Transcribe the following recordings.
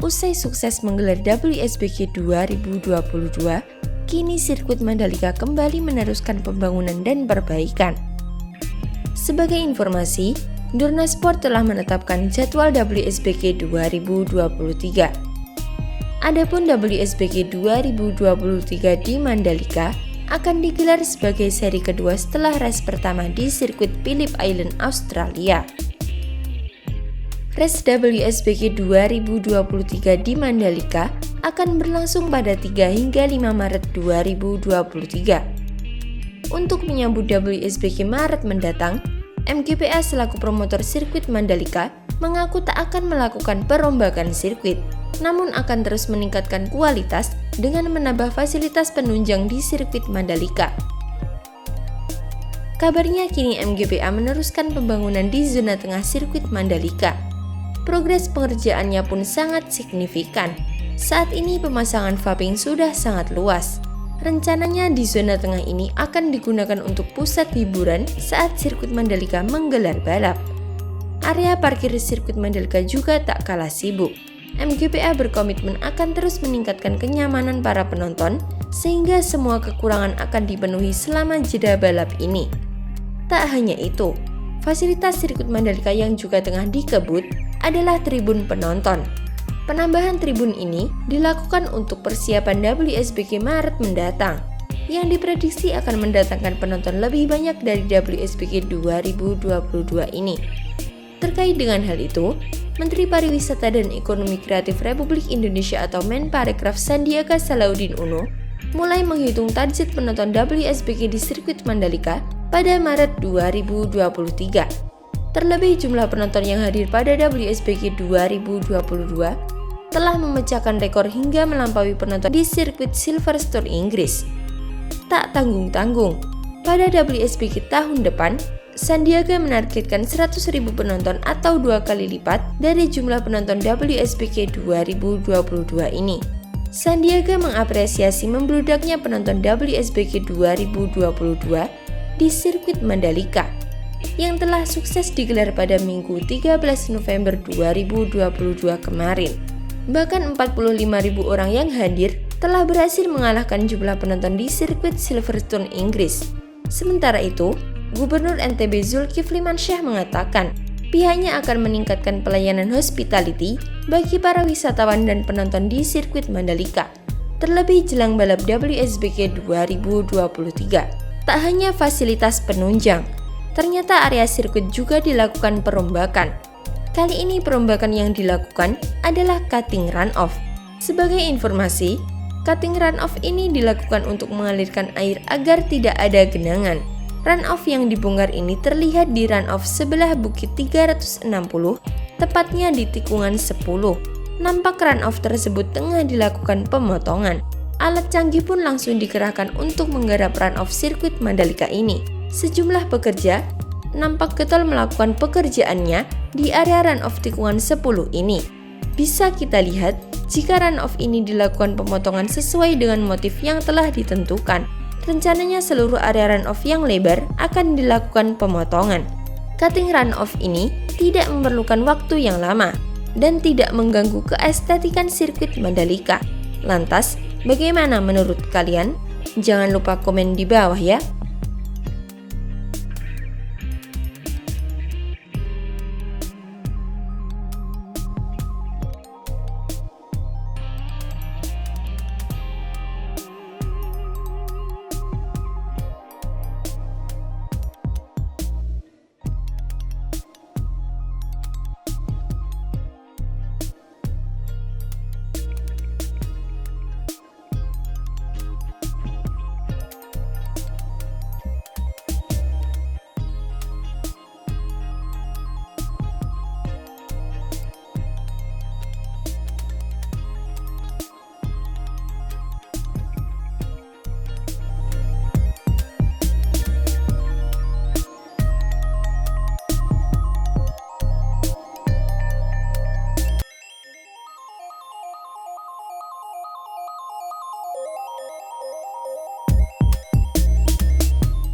Usai sukses menggelar WSBK 2022, kini sirkuit Mandalika kembali meneruskan pembangunan dan perbaikan. Sebagai informasi, Dorna Sport telah menetapkan jadwal WSBK 2023. Adapun WSBK 2023 di Mandalika akan digelar sebagai seri kedua setelah race pertama di sirkuit Phillip Island, Australia. Race WSBK 2023 di Mandalika akan berlangsung pada 3 hingga 5 Maret 2023. Untuk menyambut WSBK Maret mendatang, MGPA selaku promotor sirkuit Mandalika mengaku tak akan melakukan perombakan sirkuit, namun akan terus meningkatkan kualitas dengan menambah fasilitas penunjang di sirkuit Mandalika. Kabarnya kini MGPA meneruskan pembangunan di zona tengah sirkuit Mandalika. Progres pengerjaannya pun sangat signifikan. Saat ini pemasangan vaping sudah sangat luas. Rencananya di zona tengah ini akan digunakan untuk pusat hiburan saat sirkuit Mandalika menggelar balap. Area parkir sirkuit Mandalika juga tak kalah sibuk. MGPA berkomitmen akan terus meningkatkan kenyamanan para penonton sehingga semua kekurangan akan dipenuhi selama jeda balap ini. Tak hanya itu, fasilitas sirkuit Mandalika yang juga tengah dikebut adalah tribun penonton. Penambahan tribun ini dilakukan untuk persiapan WSBK Maret mendatang, yang diprediksi akan mendatangkan penonton lebih banyak dari WSBK 2022 ini. Terkait dengan hal itu, Menteri Pariwisata dan Ekonomi Kreatif Republik Indonesia atau Menparekraf Sandiaga Salahuddin Uno mulai menghitung target penonton WSBK di sirkuit Mandalika pada Maret 2023. Terlebih jumlah penonton yang hadir pada WSBK 2022 telah memecahkan rekor hingga melampaui penonton di sirkuit Silverstone, Inggris. Tak tanggung-tanggung, pada WSBK tahun depan, Sandiaga menargetkan 100.000 penonton atau 2 kali lipat dari jumlah penonton WSBK 2022 ini. Sandiaga mengapresiasi membludaknya penonton WSBK 2022 di sirkuit Mandalika yang telah sukses digelar pada Minggu 13 November 2022 kemarin. Bahkan 45.000 orang yang hadir telah berhasil mengalahkan jumlah penonton di sirkuit Silverstone, Inggris. Sementara itu, Gubernur NTB Zulkifli Mansyah mengatakan pihaknya akan meningkatkan pelayanan hospitality bagi para wisatawan dan penonton di sirkuit Mandalika, terlebih jelang balap WSBK 2023. Tak hanya fasilitas penunjang, ternyata area sirkuit juga dilakukan perombakan. Kali ini perombakan yang dilakukan adalah cutting runoff. Sebagai informasi, cutting runoff ini dilakukan untuk mengalirkan air agar tidak ada genangan. Runoff yang dibongkar ini terlihat di runoff sebelah Bukit 360, tepatnya di tikungan 10. Nampak runoff tersebut tengah dilakukan pemotongan. Alat canggih pun langsung dikerahkan untuk menggarap runoff sirkuit Mandalika ini. Sejumlah pekerja nampak getol melakukan pekerjaannya di area runoff tikungan 10 ini. Bisa kita lihat jika runoff ini dilakukan pemotongan sesuai dengan motif yang telah ditentukan. Rencananya seluruh area runoff yang lebar akan dilakukan pemotongan. Cutting runoff ini tidak memerlukan waktu yang lama dan tidak mengganggu keestetikan sirkuit Mandalika. Lantas, bagaimana menurut kalian? Jangan lupa komen di bawah ya.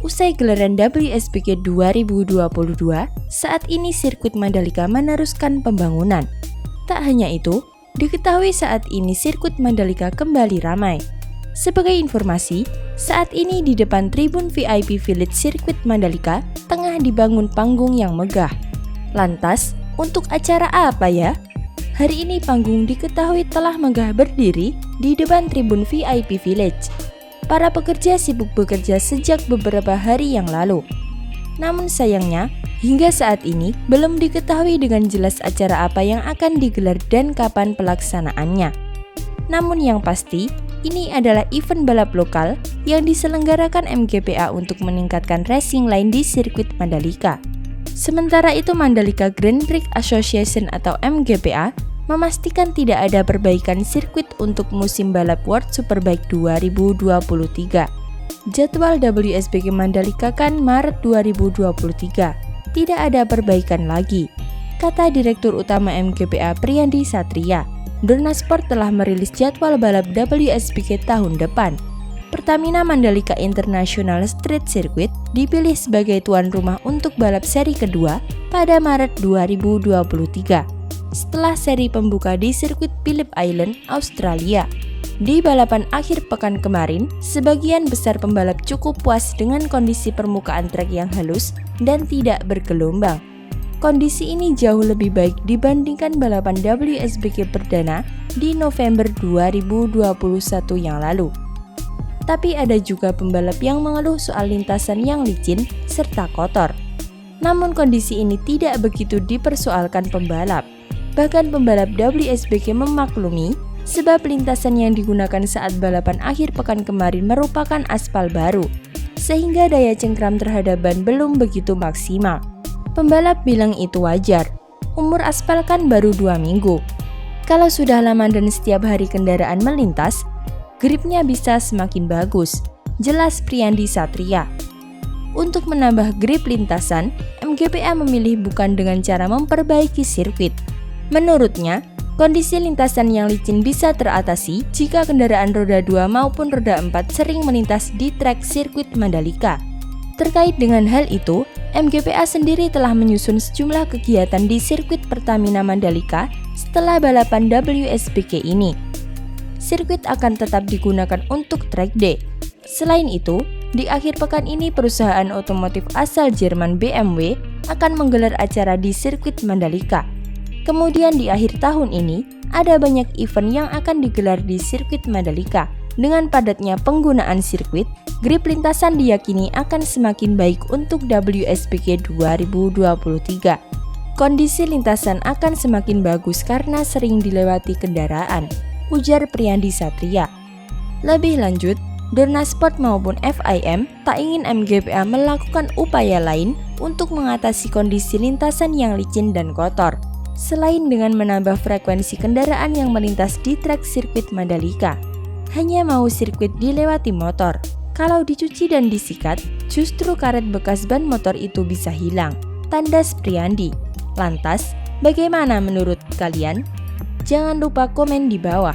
Usai gelaran WSBK 2022, saat ini sirkuit Mandalika meneruskan pembangunan. Tak hanya itu, Diketahui saat ini sirkuit Mandalika kembali ramai. Sebagai informasi, saat ini di depan tribun VIP Village sirkuit Mandalika tengah dibangun panggung yang megah. Lantas, untuk acara apa ya? Hari ini panggung diketahui telah megah berdiri di depan tribun VIP Village. Para pekerja sibuk bekerja sejak beberapa hari yang lalu. Namun sayangnya, hingga saat ini belum diketahui dengan jelas acara apa yang akan digelar dan kapan pelaksanaannya. Namun yang pasti, ini adalah event balap lokal yang diselenggarakan MGPA untuk meningkatkan racing line di sirkuit Mandalika. Sementara itu Mandalika Grand Prix Association atau MGPA memastikan tidak ada perbaikan sirkuit untuk musim balap World Superbike 2023. Jadwal WSBK Mandalika kan Maret 2023. Tidak ada perbaikan lagi, kata Direktur Utama MGPA Priyandi Satria. Dorna Sport telah merilis jadwal balap WSBK tahun depan. Pertamina Mandalika International Street Circuit dipilih sebagai tuan rumah untuk balap seri kedua pada Maret 2023. Setelah seri pembuka di sirkuit Phillip Island, Australia. Di balapan akhir pekan kemarin, sebagian besar pembalap cukup puas dengan kondisi permukaan trek yang halus dan tidak bergelombang. Kondisi ini jauh lebih baik dibandingkan balapan WSBK perdana di November 2021 yang lalu. Tapi ada juga pembalap yang mengeluh soal lintasan yang licin serta kotor. Namun kondisi ini tidak begitu dipersoalkan pembalap. Bahkan pembalap WSBK memaklumi sebab lintasan yang digunakan saat balapan akhir pekan kemarin merupakan aspal baru, sehingga daya cengkram terhadap ban belum begitu maksimal. Pembalap bilang itu wajar, umur aspal kan baru 2 minggu. Kalau sudah lama dan setiap hari kendaraan melintas, gripnya bisa semakin bagus, jelas Priyandi Satria. Untuk menambah grip lintasan, MGPA memilih bukan dengan cara memperbaiki sirkuit. Menurutnya, kondisi lintasan yang licin bisa teratasi jika kendaraan roda 2 maupun roda 4 sering melintas di trek sirkuit Mandalika. Terkait dengan hal itu, MGPA sendiri telah menyusun sejumlah kegiatan di sirkuit Pertamina Mandalika setelah balapan WSBK ini. Sirkuit akan tetap digunakan untuk track day. Selain itu, di akhir pekan ini perusahaan otomotif asal Jerman BMW akan menggelar acara di sirkuit Mandalika. Kemudian di akhir tahun ini, ada banyak event yang akan digelar di sirkuit Mandalika. Dengan padatnya penggunaan sirkuit, grip lintasan diyakini akan semakin baik untuk WSBK 2023. Kondisi lintasan akan semakin bagus karena sering dilewati kendaraan, ujar Priyandi Satria. Lebih lanjut, Dorna Sport maupun FIM tak ingin MGPA melakukan upaya lain untuk mengatasi kondisi lintasan yang licin dan kotor, selain dengan menambah frekuensi kendaraan yang melintas di trek sirkuit Mandalika. Hanya mau sirkuit dilewati motor. Kalau dicuci dan disikat, justru karet bekas ban motor itu bisa hilang, tandas Priyandi. Lantas, bagaimana menurut kalian? Jangan lupa komen di bawah.